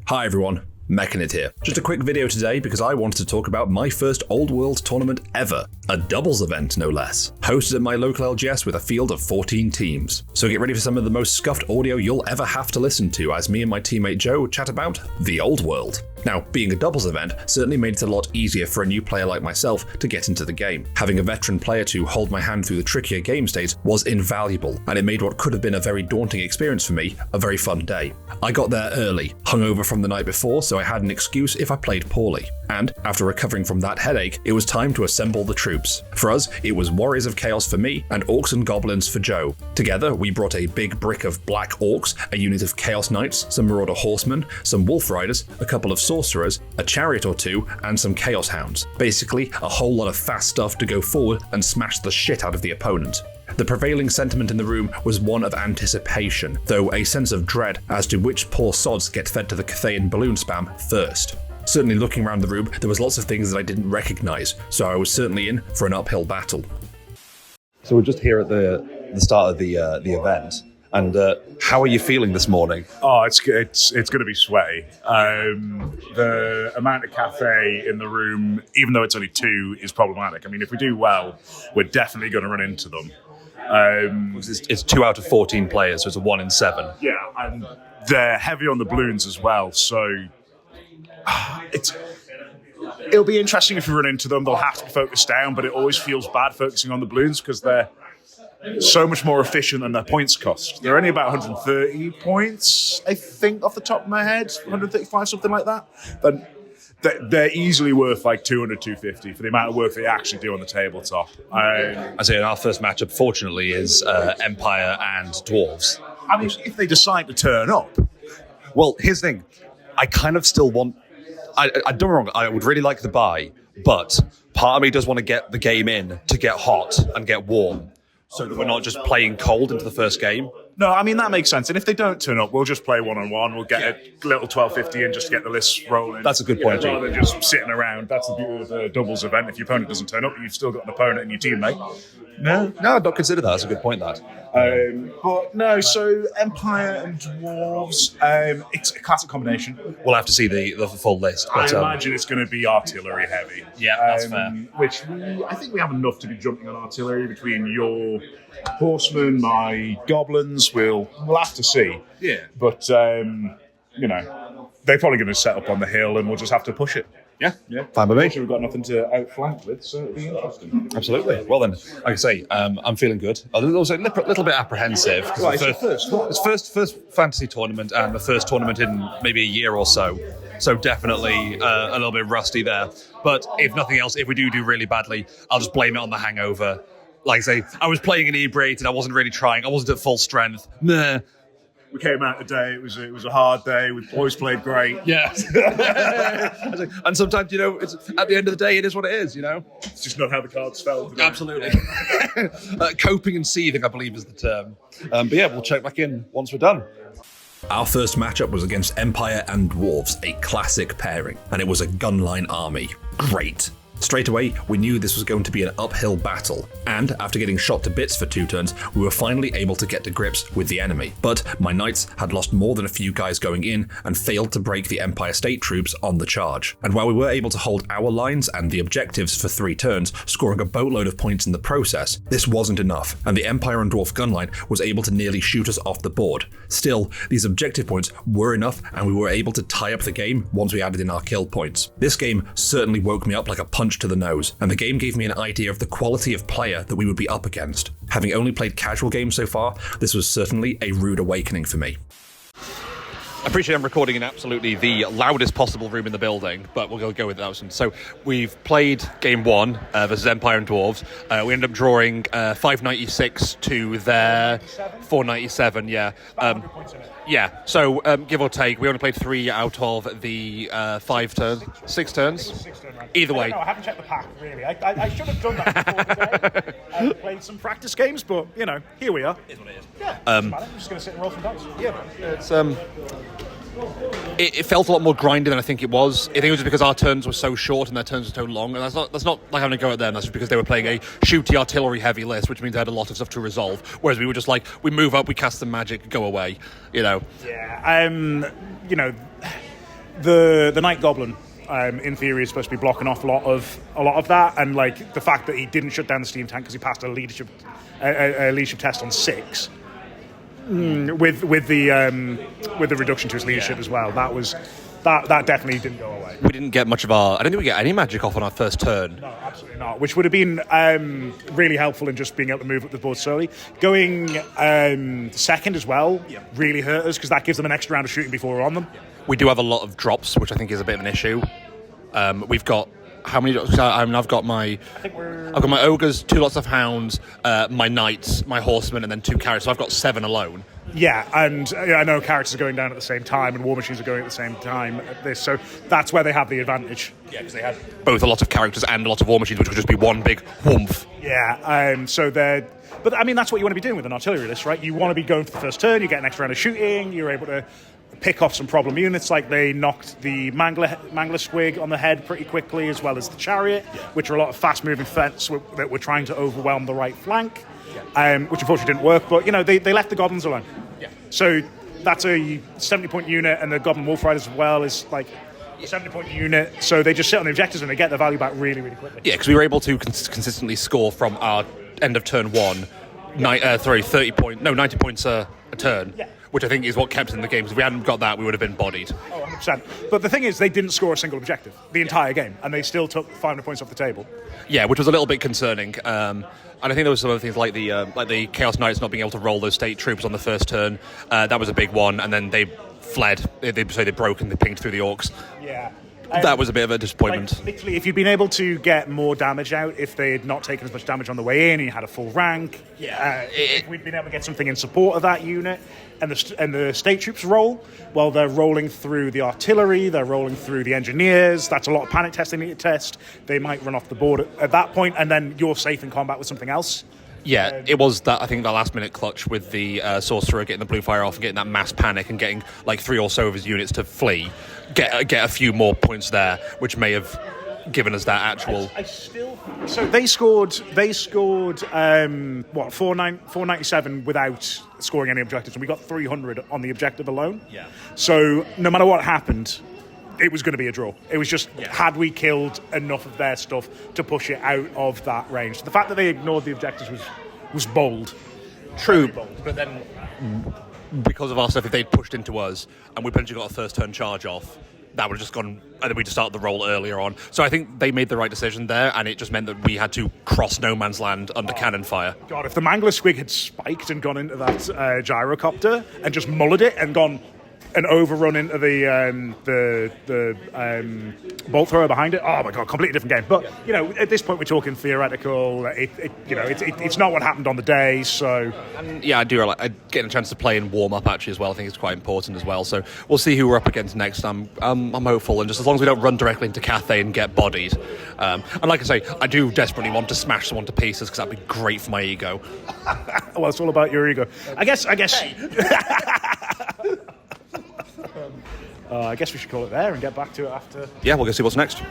Hi everyone, Mechanid here. Just a quick video today because I wanted to talk about my first Old World tournament ever. A doubles event, no less. Hosted at my local LGS with a field of 14 teams. So get ready for some of the most scuffed audio you'll ever have to listen to as me and my teammate Joe chat about the Old World. Now, being a doubles event certainly made it a lot easier for a new player like myself to get into the game. Having a veteran player to hold my hand through the trickier game states was invaluable, and it made what could have been a very daunting experience for me a very fun day. I got there early, hungover from the night before, so I had an excuse if I played poorly. And after recovering from that headache, it was time to assemble the troops. For us, it was Warriors of Chaos for me and Orcs and Goblins for Joe. Together, we brought a big brick of Black Orcs, a unit of Chaos Knights, some Marauder Horsemen, some Wolf Riders, a couple of Sorcerers, a Chariot or two, and some Chaos Hounds. Basically, a whole lot of fast stuff to go forward and smash the shit out of the opponent. The prevailing sentiment in the room was one of anticipation, though a sense of dread as to which poor sods get fed to the Cathayan balloon spam first. Certainly looking around the room, there was lots of things that I didn't recognise, so I was certainly in for an uphill battle. So we're just here at the start of the event, and how are you feeling this morning? Oh, it's going to be sweaty. The amount of cafe in the room, even though it's only 2, is problematic. I mean, if we do well, we're definitely going to run into them. It's 2 out of 14 players, so it's a 1 in 7. Yeah, and they're heavy on the balloons as well, so it'll be interesting if we run into them. They'll have to be focused down, but it always feels bad focusing on the balloons because they're so much more efficient than their points cost. They're only about 130 points, I think, off the top of my head, 135, something like that. But they're easily worth like 200, 250 for the amount of work they actually do on the tabletop. I say our first matchup, fortunately, is Empire and Dwarves. I mean, if they decide to turn up. Well, here's the thing. I kind of still want... I don't get me wrong, I would really like the buy, but part of me does want to get the game in to get hot and get warm, so that we're not just playing cold into the first game. No, I mean, that makes sense. And if they don't turn up, we'll just play one-on-one. We'll get a little 1250 in just to get the lists rolling. That's a good point, rather than just sitting around. That's the beauty of the doubles event. If your opponent doesn't turn up, you've still got an opponent and your teammate. No, I'd not consider that. That's a good point, that. But no, so Empire and Dwarves, it's a classic combination. We'll have to see the full list. But, I imagine it's going to be artillery heavy. Yeah, that's fair. Which I think we have enough to be jumping on artillery between your horsemen, my goblins. We'll have to see. Yeah. But, they're probably going to set up on the hill and we'll just have to push it. Yeah. Fine by me. We've got nothing to outflank with, so it'll be interesting. Absolutely. Well then, like I say, I'm feeling good. I was also a little bit apprehensive. Right, It's first fantasy tournament and the first tournament in maybe a year or so. So definitely a little bit rusty there. But if nothing else, if we do really badly, I'll just blame it on the hangover. Like I say, I was playing inebriated. I wasn't really trying. I wasn't at full strength. Nah. We came out today. It was a hard day. We boys played great. Yeah. And sometimes, it's at the end of the day, it is what it is, It's just not how the cards fell today. Absolutely. Coping and seething, I believe, is the term. But yeah, we'll check back in once we're done. Our first matchup was against Empire and Dwarves, a classic pairing, and it was a gunline army. Great. Straight away, we knew this was going to be an uphill battle, and after getting shot to bits for 2 turns, we were finally able to get to grips with the enemy. But my knights had lost more than a few guys going in and failed to break the Empire State troops on the charge. And while we were able to hold our lines and the objectives for 3 turns, scoring a boatload of points in the process, this wasn't enough, and the Empire and Dwarf gunline was able to nearly shoot us off the board. Still, these objective points were enough, and we were able to tie up the game once we added in our kill points. This game certainly woke me up like a punch to the nose, and the game gave me an idea of the quality of player that we would be up against. Having only played casual games so far, this was certainly a rude awakening for me. I appreciate I'm recording in absolutely the loudest possible room in the building, but we'll go with that. So we've played game 1 versus Empire and Dwarves. We ended up drawing 596 to their 497. Yeah. Yeah. So give or take, we only played 3 out of the 6 turns. Either way. No, I haven't checked the pack really. I should have done that before today. I played some practice games, but here we are. It is what it is. Yeah. I'm just going to sit and roll some dice. Yeah. It's It felt a lot more grindy than I think it was. I think it was just because our turns were so short and their turns were so long, and that's not like having a go at them. That's just because they were playing a shooty artillery heavy list, which means they had a lot of stuff to resolve. Whereas we were just like, we move up, we cast some magic, go away. Yeah. the Night Goblin, in theory, is supposed to be blocking off a lot of that, and like the fact that he didn't shut down the steam tank because he passed a leadership test on 6, with the reduction to his leadership as well. That definitely didn't go away. We didn't get much of I don't think we get any magic off on our first turn. No, absolutely not. Which would have been really helpful in just being able to move up the board slowly. Going second as well really hurt us because that gives them an extra round of shooting before we're on them. We do have a lot of drops, which I think is a bit of an issue. We've got how many? I've got my ogres, 2 lots of hounds, my knights, my horsemen, and then 2 carrots. So I've got 7 alone. Yeah, and I know characters are going down at the same time, and war machines are going at the same time. So that's where they have the advantage. Yeah, because they had both a lot of characters and a lot of war machines, which would just be one big whoomph. Yeah, but I mean that's what you want to be doing with an artillery list, right? You want to be going for the first turn. You get an extra round of shooting. You're able to pick off some problem units, like they knocked the Mangler Squig on the head pretty quickly, as well as the Chariot, which are a lot of fast-moving threats that were trying to overwhelm the right flank, which unfortunately didn't work. But they left the goblins alone. Yeah. So that's a 70-point unit, and the Goblin Wolf Riders as well is like a 70-point unit. So they just sit on the objectives and they get their value back really, really quickly. Yeah, because we were able to consistently score from our end of turn 1, 90 points a turn. Yeah. Which I think is what kept us in the game. Because if we hadn't got that, we would have been bodied. Oh, 100%. But the thing is, they didn't score a single objective the entire game, and they still took 500 points off the table. Yeah, which was a little bit concerning. And I think there was some other things like the Chaos Knights not being able to roll those state troops on the first turn. That was a big one, and then they fled. They broke and they pinged through the orcs. Yeah. That was a bit of a disappointment. Like, literally, if you'd been able to get more damage out, if they had not taken as much damage on the way in, and you had a full rank, if we'd been able to get something in support of that unit, and the state troops roll, well, they're rolling through the artillery, they're rolling through the engineers. That's a lot of panic testing they need to test. They might run off the board at that point, and then you're safe in combat with something else. Yeah, it was that. I think that last minute clutch with the sorcerer getting the blue fire off and getting that mass panic and getting like 3 or so of his units to flee, get a few more points there, which may have given us that actual. So they scored 497 without scoring any objectives, and we got 300 on the objective alone. Yeah. So no matter what happened, it was going to be a draw. It was just, had we killed enough of their stuff to push it out of that range. The fact that they ignored the objectives was bold. True, Very bold. but then because of our stuff, if they'd pushed into us and we potentially got a first turn charge off, that would have just gone, and then we just started the roll earlier on. So I think they made the right decision there, and it just meant that we had to cross no man's land under cannon fire. God, if the Mangler Squig had spiked and gone into that gyrocopter and just mullered it and gone and overrun into the bolt thrower behind it. Oh my god, completely different game. But at this point we're talking theoretical. It's not what happened on the day. So I do like getting a chance to play and warm up actually as well. I think it's quite important as well. So we'll see who we're up against next. I'm hopeful, and just as long as we don't run directly into Cathay and get bodied. And like I say, I do desperately want to smash someone to pieces because that'd be great for my ego. Well, it's all about your ego. I guess. I guess we should call it there and get back to it after. Yeah, we'll go see what's next.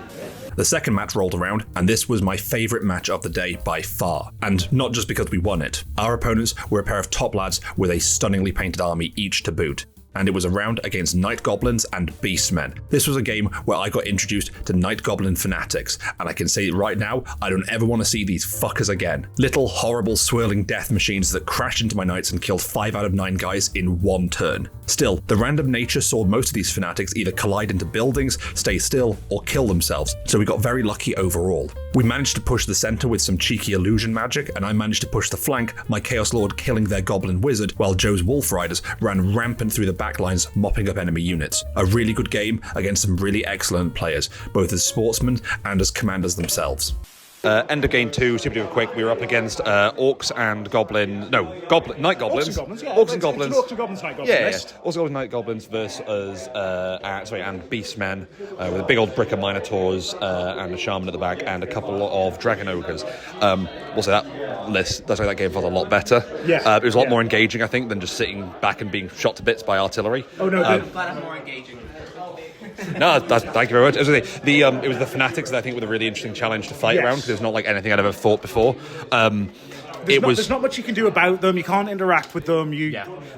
The second match rolled around, and this was my favourite match of the day by far. And not just because we won it. Our opponents were a pair of top lads with a stunningly painted army each to boot. And it was a round against Night Goblins and Beastmen. This was a game where I got introduced to Night Goblin fanatics, and I can say right now, I don't ever want to see these fuckers again. Little horrible swirling death machines that crashed into my knights and killed 5 out of 9 guys in one turn. Still, the random nature saw most of these fanatics either collide into buildings, stay still, or kill themselves, so we got very lucky overall. We managed to push the center with some cheeky illusion magic, and I managed to push the flank, my Chaos Lord killing their Goblin Wizard, while Joe's Wolf Riders ran rampant through the backlines, mopping up enemy units. A really good game against some really excellent players, both as sportsmen and as commanders themselves. End of game 2, super duper quick. We were up against orcs and night goblins. Orcs and goblins, yeah. Orcs and goblins. Orcs and goblins, night goblins. Yeah. Orcs and goblins, night goblins versus and beastmen with a big old brick of minotaurs and a shaman at the back and a couple of dragon ogres. We'll say that game felt a lot better. Yeah. It was a lot more engaging, I think, than just sitting back and being shot to bits by artillery. Oh no, I'm glad I'm more engaging. No, thank you very much. It was the fanatics that I think were the really interesting challenge to fight around because it was not like anything I'd ever fought before. there's not much you can do about them. You can't interact with them.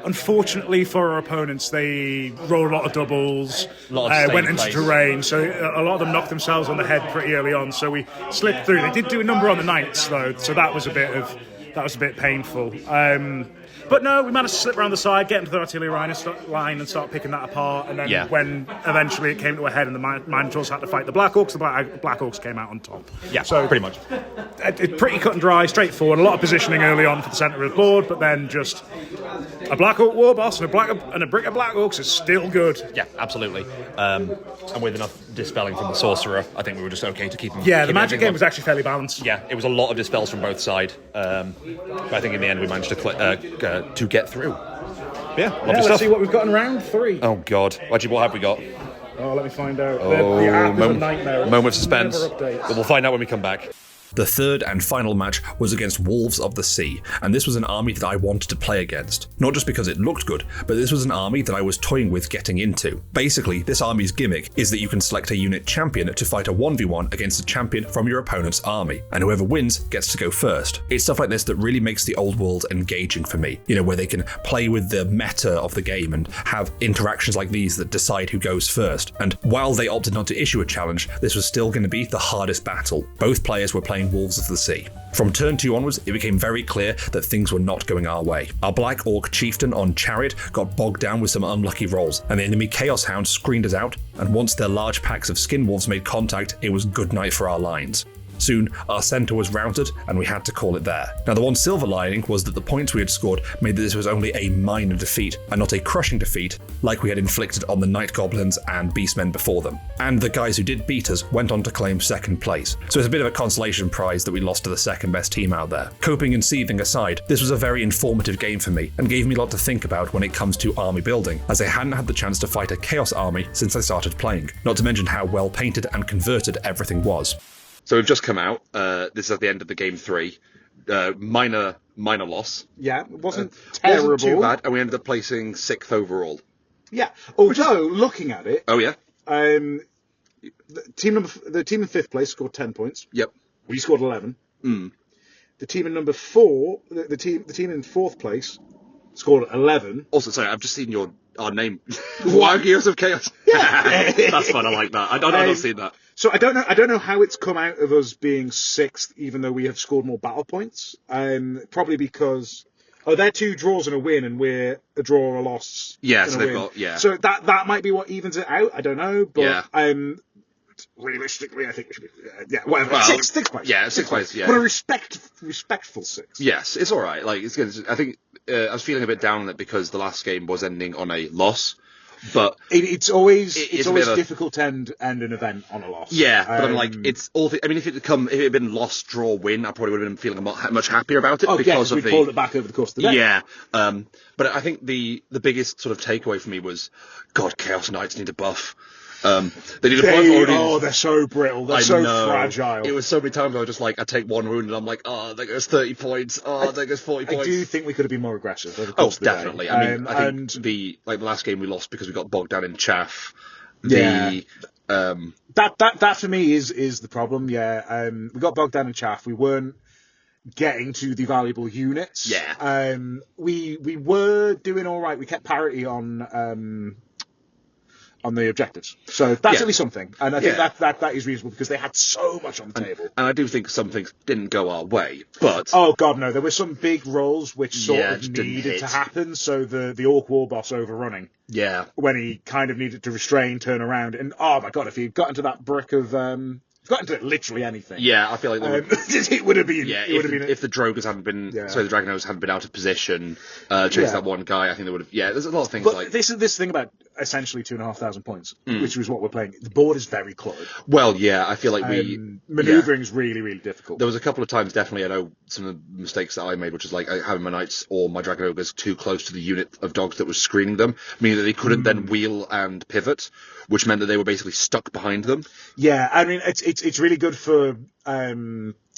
Unfortunately for our opponents, they roll a lot of doubles, went into terrain, so a lot of them knocked themselves on the head pretty early on. So we slipped through. They did do a number on the knights though, so that was a bit painful. But no, we managed to slip around the side, get into the artillery line and start picking that apart. And then when eventually it came to a head and the Minotaurs had to fight the Black Orcs, the Black Orcs came out on top. Yeah, so pretty much. Pretty cut and dry, straightforward. A lot of positioning early on for the centre of the board, but then just a Black Orc war boss and a brick of Black Orcs is still good. Yeah, absolutely. And with enough dispelling from the Sorcerer, I think we were just okay to keep them. Yeah, the Magic game was actually fairly balanced. Yeah, it was a lot of dispels from both sides. But I think in the end we managed to get through. Yeah, lovely stuff. Let's see what we've got in round 3. Oh God, actually, what have we got? Oh, let me find out. The app is a nightmare. Moment of suspense. But we'll find out when we come back. The third and final match was against Wolves of the Sea, and this was an army that I wanted to play against. Not just because it looked good, but this was an army that I was toying with getting into. Basically, this army's gimmick is that you can select a unit champion to fight a 1v1 against a champion from your opponent's army, and whoever wins gets to go first. It's stuff like this that really makes the old world engaging for me, where they can play with the meta of the game and have interactions like these that decide who goes first. And while they opted not to issue a challenge, this was still going to be the hardest battle. Both players were playing Wolves of the Sea. From turn 2 onwards, it became very clear that things were not going our way. Our Black Orc chieftain on Chariot got bogged down with some unlucky rolls, and the enemy Chaos Hound screened us out, and once their large packs of skin wolves made contact, it was good night for our lines. Soon, our centre was routed, and we had to call it there. Now, the one silver lining was that the points we had scored made that this was only a minor defeat, and not a crushing defeat like we had inflicted on the Night Goblins and Beastmen before them. And the guys who did beat us went on to claim second place. So it's a bit of a consolation prize that we lost to the second best team out there. Coping and seething aside, this was a very informative game for me, and gave me a lot to think about when it comes to army building, as I hadn't had the chance to fight a Chaos army since I started playing, not to mention how well painted and converted everything was. So we've just come out. This is at the end of the game 3. Minor loss. Yeah, it wasn't terrible. Wasn't too bad, and we ended up placing 6th overall. Yeah. Although, looking at it... Oh, yeah? The team in 5th place scored 10 points. Yep. We scored 11. The team in number 4... The team in 4th place scored 11. Also, sorry, I've just seen our name. Warriors of Chaos. Yeah. That's fun, I like that. I've not seen that. So I don't know how it's come out of us being 6th, even though we have scored more battle points. Probably because they're 2 draws and a win, and we're a draw or a loss. Yeah, and so they've got So that might be what evens it out. I don't know, but realistically, I think we should be whatever. Well, 6th place. Yeah, 6th place. Yeah, but a respectful 6th. Yes, it's all right. Like it's good. I think I was feeling a bit down on it because the last game was ending on a loss. But it's always difficult to end an event on a loss. Yeah, but I'm like, it's all. I mean, if it had been loss, draw, win, I probably would have been feeling much happier about it because we'd pulled it back over the course of the day. Yeah, but I think the biggest sort of takeaway for me was, God, Chaos Knights need a buff. They need a buff already. Oh, they're so brittle. They're so fragile. It was so many times I was just like, I take one wound and I'm like, oh, there goes 30 points. Oh, there goes 40 points. I do think we could have been more aggressive. Over the course of the definitely. Day. I mean, I think the last game we lost because we got bogged down in chaff. That for me is the problem. Yeah, we got bogged down in chaff. We weren't getting to the valuable units. Yeah. We were doing all right. We kept parity on the objectives. So that's at least something. And I think that is reasonable because they had so much on the table. And I do think some things didn't go our way, but... Oh, God, no. There were some big rolls which sort of needed to happen. So the Orc War boss overrunning. Yeah. When he kind of needed to restrain, turn around, and oh my God, if he had got into that brick of... got into literally anything. Yeah, I feel like it would have been. Yeah, if the Drogas hadn't been, sorry, the Dragonose hadn't been out of position, chased that one guy, I think they would have. Yeah, there's a lot of things. But this is this thing about essentially 2,500 points, which was what we're playing. The board is very cluttered. Well, yeah, I feel like maneuvering is really, really difficult. There was a couple of times, definitely, I know some of the mistakes that I made, which is like having my knights or my Dragon Ogres too close to the unit of dogs that was screening them, meaning that they couldn't then wheel and pivot, which meant that they were basically stuck behind them. Yeah, I mean, it's really good for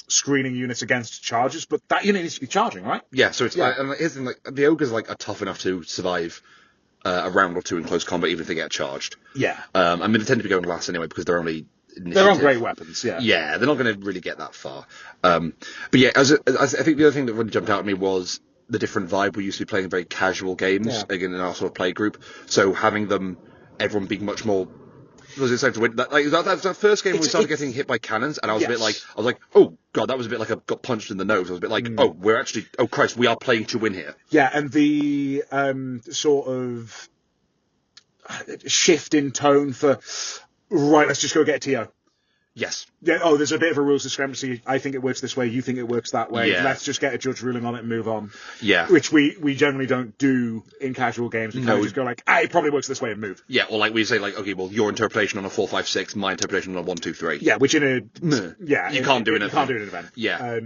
screening units against charges, but that unit needs to be charging, right? Yeah, so it's and here's the thing, like, the ogres are tough enough to survive a round or two in close combat, even if they get charged. Yeah. I mean, they tend to be going last anyway because they're only initiative. They're on great weapons, yeah. Yeah, they're not going to really get that far. But yeah, as I think the other thing that really jumped out at me was the different vibe. We used to be playing very casual games, again, in our sort of play group. So having everyone being much more... Was it to win? That first game when we started getting hit by cannons, and I was a bit like, oh god, that was a bit like I got punched in the nose. I was a bit like, oh Christ, we are playing to win here. Yeah, and the sort of shift in tone for, right, let's just go get a TO. Yes. Yeah. Oh, there's a bit of a rules discrepancy. I think it works this way. You think it works that way. Yeah. Let's just get a judge ruling on it and move on. Yeah. Which we generally don't do in casual games. We kind of just go like, it probably works this way and move. Yeah. Or like we say like, okay, well, your interpretation on a 4, 5, 6, my interpretation on a 1, 2, 3. Yeah. Which in a you can't do in you can't do in an event. Yeah.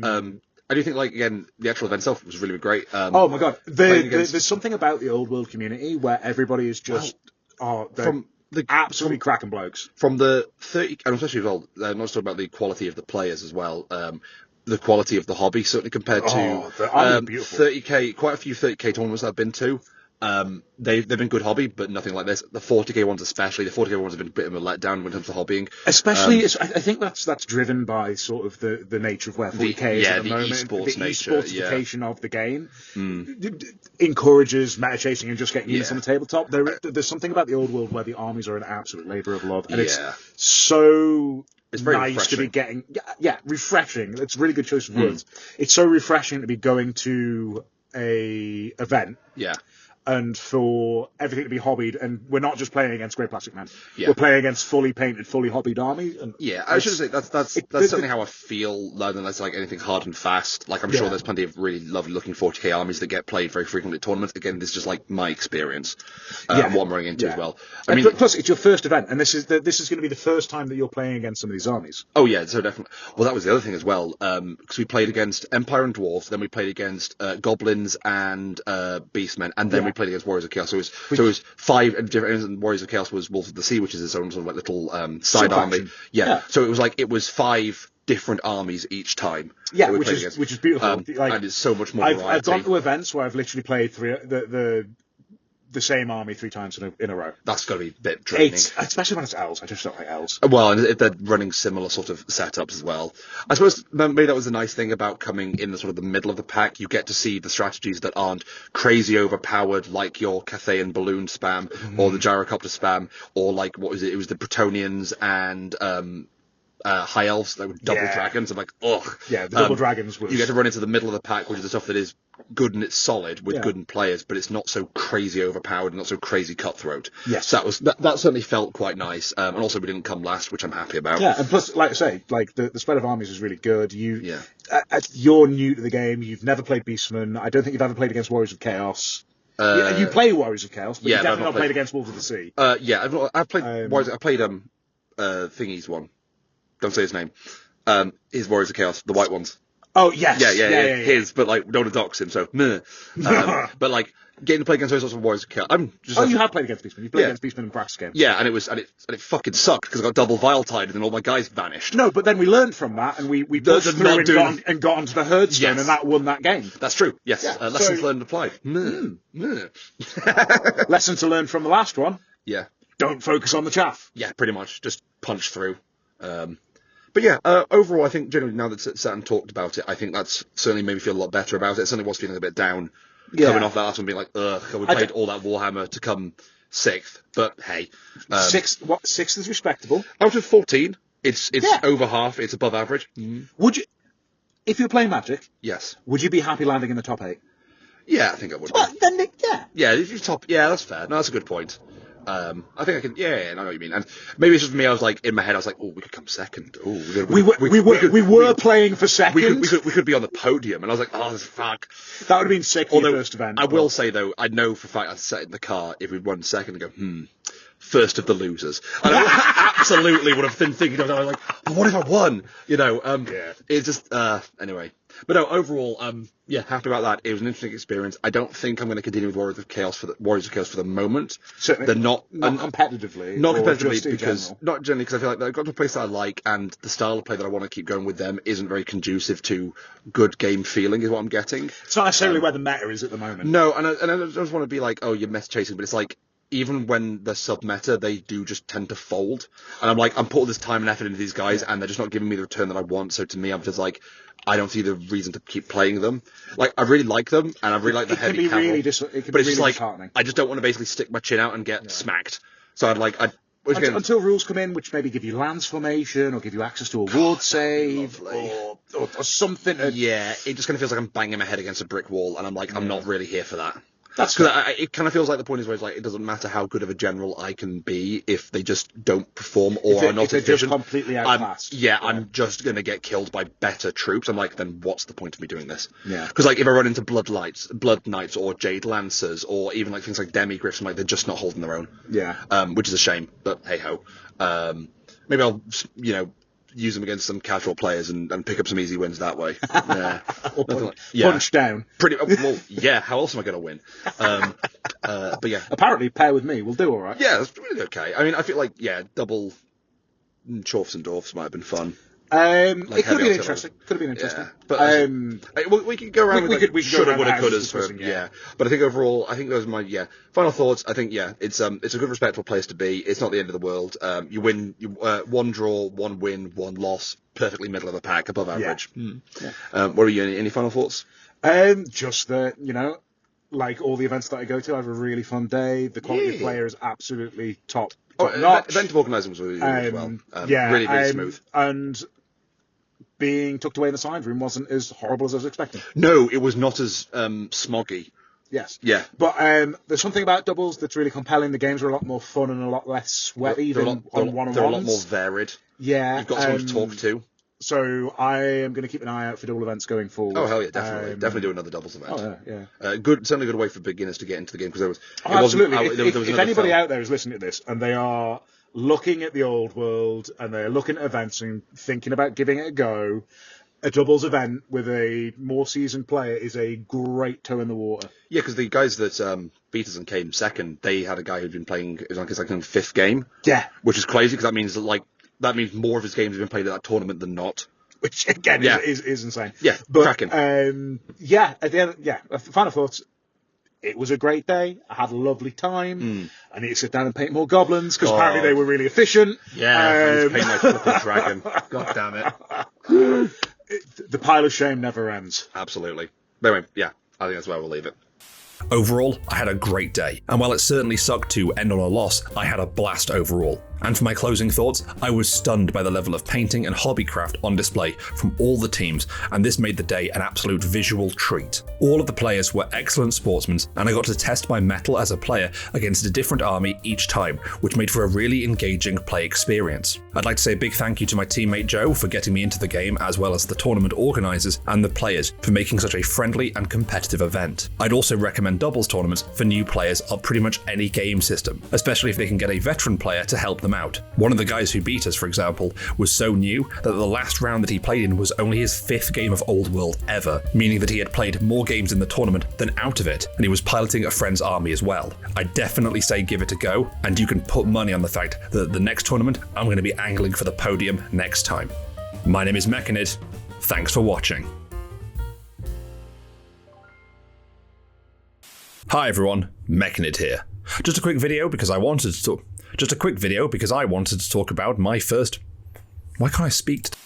I do think, like, again, the actual event itself was really great. Oh my god, there's something about the old world community where everybody is just absolutely cracking blokes. From the 30, and especially as well, not just about the quality of the players as well, the quality of the hobby, certainly compared to 30k, quite a few 30k tournaments I've been to. They've been good hobby, but nothing like this. The 40k ones especially, the 40k ones have been a bit of a letdown when it comes to hobbying. Especially, I think that's driven by sort of the nature of where 40k is at the moment. Esports the nature, esportification of the game encourages meta chasing and just getting units on the tabletop. There's something about the old world where the armies are an absolute labour of love, and it's so... It's very nice refreshing. To be getting, refreshing. It's a really good choice of words. It's so refreshing to be going to a event, and for everything to be hobbied, and we're not just playing against Great Plastic Man. We're playing against fully painted, fully hobbied armies. And I should say that's certainly how I feel, rather than that's like anything hard and fast. Like I'm sure there's plenty of really lovely looking 40k armies that get played very frequently at tournaments. Again, this is just like my experience, what I'm running into as well. I mean, plus it's your first event, and this is going to be the first time that you're playing against some of these armies. Oh yeah, so definitely. Well, that was the other thing as well, because we played against Empire and Dwarves, then we played against Goblins and Beastmen, and then we played against Warriors of Chaos. So it was 5 different, and Warriors of Chaos was Wolves of the Sea, which is its own sort of like little side army. So it was 5 different armies each time. Yeah, which is beautiful. And it's so much more variety. I've gone to events where I've literally played the same army 3 times in a row. That's got to be a bit draining. Especially when it's elves. I just don't like elves. Well, and if they're running similar sort of setups as well. I suppose maybe that was the nice thing about coming in the sort of the middle of the pack. You get to see the strategies that aren't crazy overpowered, like your Cathayan balloon spam, or the gyrocopter spam, or like, what was it? It was the Bretonians and... high elves that were double dragons. I'm like, ugh. Yeah, the double dragons was... You get to run into the middle of the pack, which is the stuff that is good and it's solid with good players, but it's not so crazy overpowered and not so crazy cutthroat. Yes. So that certainly felt quite nice. And also we didn't come last, which I'm happy about. Yeah, and plus, like I say, like the spread of armies is really good. You're new to the game. You've never played Beastmen. I don't think you've ever played against Warriors of Chaos. You play Warriors of Chaos, but you've definitely not played against Wolves of the Sea. I've played Warriors. I played Thingy's one. Don't say his name. His Warriors of Chaos, the white ones. Oh, yes. Yeah. His, but like, don't dox him, so meh. But like, getting to play against those sorts of Warriors of Chaos, you have played against Beastmen. You played against Beastmen in practice game. Yeah, and it fucking sucked because I got double Viletide and then all my guys vanished. No, but then we learned from that and we pushed through and got onto the Herdstone and that won that game. That's true. Yes. Lessons learned applied. Lesson to learn from the last one. Yeah. Don't focus on the chaff. Yeah, pretty much. Just punch through. But yeah, overall, I think generally now that sat and talked about it, I think that's certainly made me feel a lot better about it. It certainly was feeling a bit down coming off that last one, being like, ugh, we played all that Warhammer to come 6th. But hey, 6th is respectable. Out of 14, it's over half. It's above average. Would you, if you're playing Magic? Yes. Would you be happy landing in the top 8? Yeah, I think I would. Well, then, yeah, if you're top, that's fair. No, that's a good point. I think I can. I know what you mean. And maybe it's just me. I was like in my head. I was like, oh, we could come second. Oh, we were playing for second. We could be on the podium. And I was like, oh, fuck. That would have been sick for the first event. I will say though, I know for a fact I'd sat in the car if we'd won second and go, first of the losers. And I absolutely would have been thinking of that. I was like, oh, what if I won? It's just anyway. But no, overall, happy about that. It was an interesting experience. I don't think I'm going to continue with Warriors of Chaos for the moment. Certainly, they're not competitively. Not competitively because I feel like they've got to a place that I like, and the style of play that I want to keep going with them isn't very conducive to good game feeling. Is what I'm getting. It's not necessarily where the meta is at the moment. No, and I just want to be like, oh, you're mess chasing, but it's like even when they're sub-meta, they do just tend to fold. And I'm like, I'm putting this time and effort into these guys, and they're just not giving me the return that I want. So to me, I'm just like, I don't see the reason to keep playing them. Like, I really like them, and I really like the heavy cavalry. It can be but it's really just like, disheartening. I just don't want to basically stick my chin out and get smacked. So Until rules come in, which maybe give you lands formation or give you access to a ward save or something. Yeah, it just kind of feels like I'm banging my head against a brick wall, and I'm like, I'm not really here for that. That's because it kind of feels like the point is where it's like, it doesn't matter how good of a general I can be if they just don't perform or are not efficient. Just completely outclassed. I'm just going to get killed by better troops. I'm like, then what's the point of me doing this? Yeah. Because like if I run into Blood Knights or Jade Lancers or even like things like Demigriffs, I'm like, they're just not holding their own. Yeah. Which is a shame, but hey ho. Maybe I'll use them against some casual players and pick up some easy wins that way. Yeah. Punch down. Pretty well. Yeah. How else am I going to win? But yeah. Apparently, pair with me will do all right. Yeah, that's really okay. I mean, I feel like double Chorfs and Dwarfs might have been fun. It could have been interesting. Yeah. But we could go around with shoulda, woulda, couldas. Yeah. But I think overall, those are my final thoughts. I think it's a good, respectful place to be. It's not the end of the world. You win, one draw, one win, one loss, perfectly middle of the pack, above average. Yeah. What are you? Any final thoughts? Just that like all the events that I go to, I have a really fun day. The quality of player is absolutely top notch. Event of organising was really good as well. Really, really smooth. And being tucked away in the side room wasn't as horrible as I was expecting. No, it was not as smoggy. Yes. Yeah. But there's something about doubles that's really compelling. The games are a lot more fun and a lot less sweaty than on one-on-ones. They're a lot more varied. Yeah. You've got someone to talk to. So I am going to keep an eye out for double events going forward. Oh hell yeah, definitely, definitely do another doubles event. Oh yeah. Certainly a good way for beginners to get into the game, because absolutely. If anybody out there is listening to this and they are looking at the old world and they're looking at events and thinking about giving it a go, a doubles event with a more seasoned player is a great toe in the water. Yeah, because the guys that beat us and came second, they had a guy who'd been playing, it was like his fifth game. Yeah, which is crazy, because that means more of his games have been played at that tournament than not. Which again is insane. Yeah, but cracking. At the end, final thoughts. It was a great day. I had a lovely time. I need to sit down and paint more goblins because apparently they were really efficient. Yeah, I need to paint my flipping dragon. God damn it. The pile of shame never ends. Absolutely. But anyway, I think that's where we'll leave it. Overall, I had a great day, and while it certainly sucked to end on a loss, I had a blast overall. And for my closing thoughts, I was stunned by the level of painting and hobbycraft on display from all the teams, and this made the day an absolute visual treat. All of the players were excellent sportsmen, and I got to test my mettle as a player against a different army each time, which made for a really engaging play experience. I'd like to say a big thank you to my teammate Joe for getting me into the game, as well as the tournament organisers and the players for making such a friendly and competitive event. I'd also recommend doubles tournaments for new players of pretty much any game system, especially if they can get a veteran player to help them out. One of the guys who beat us, for example, was so new that the last round that he played in was only his 5th game of Old World ever, meaning that he had played more games in the tournament than out of it, and he was piloting a friend's army as well. I definitely say give it a go, and you can put money on the fact that the next tournament I'm going to be angling for the podium next time. My name is Mechanid. Thanks for watching. Hi everyone, Mechanid here. Just a quick video because I wanted to talk about my first... Why can't I speak today?